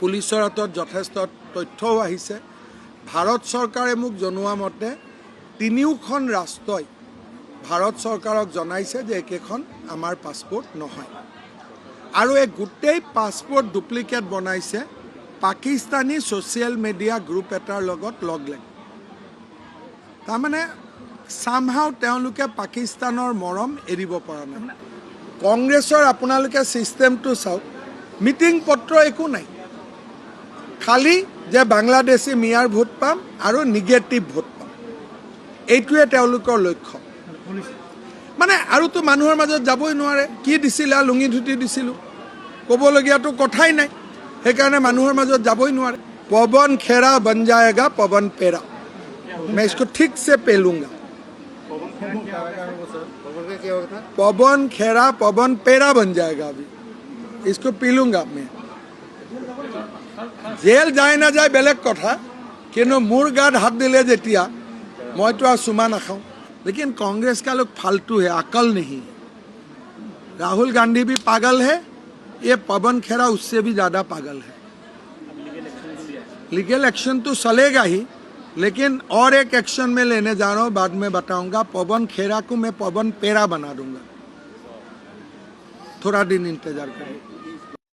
পুলিচৰ হাতত যথেষ্ট তথ্যও আহিছে। ভাৰত চৰকাৰে মোক জনোৱা মতে তিনিওখন ৰাষ্ট্ৰই ভাৰত চৰকাৰক জনাইছে যে একেখন আমাৰ পাছপোৰ্ট নহয়, আৰু এই গোটেই পাছপোৰ্ট ডুপ্লিকেট বনাইছে পাকিস্তানী ছ'চিয়েল মিডিয়া গ্ৰুপ এটাৰ লগত লগ লাগি। তাৰমানে সামহাও তেওঁলোকে পাকিস্তানৰ মৰম এৰিব পৰা নাই। কংগ্ৰেছৰ আপোনালোকে ছিষ্টেমটো চাওক, মিটিং পত্ৰ একো নাই, খালি যে বাংলাদেশী মিয়াৰ ভোট পাম আৰু নিগেটিভ ভোট পাম, এইটোৱে তেওঁলোকৰ লক্ষ্য। মানে আৰুতো মানুহৰ মাজত যাবই নোৱাৰে। কি দিছিলা? লুঙি ধুতি দিছিলোঁ, ক'বলগীয়াতো কথাই নাই, সেইকাৰণে মানুহৰ মাজত যাবই নোৱাৰে। পৱন খেৰা বন যায়েগা পৱন পেৰা, मैं इसको ठीक से पेलूंगा। पवन खेरा पवन पेरा बन जाएगा, अभी इसको पी लूंगा मैं। जेल जाए ना जाए बेलेग कथा, किन्तु मोर गात हाथ दिले जेतिया मैं तो चुमा नाखाऊं। लेकिन कांग्रेस का लोग फालतू है, अकल नहीं। राहुल गांधी भी पागल है, ये पवन खेरा उससे भी ज़्यादा पागल है। लीगल एक्शन तो चलेगा ही, लेकिन और एक एक्शन में लेने जा रहा हूँ, बाद में बताऊंगा। पवन खेरा को मैं पवन पेरा बना दूंगा, थोड़ा दिन इंतजार करें।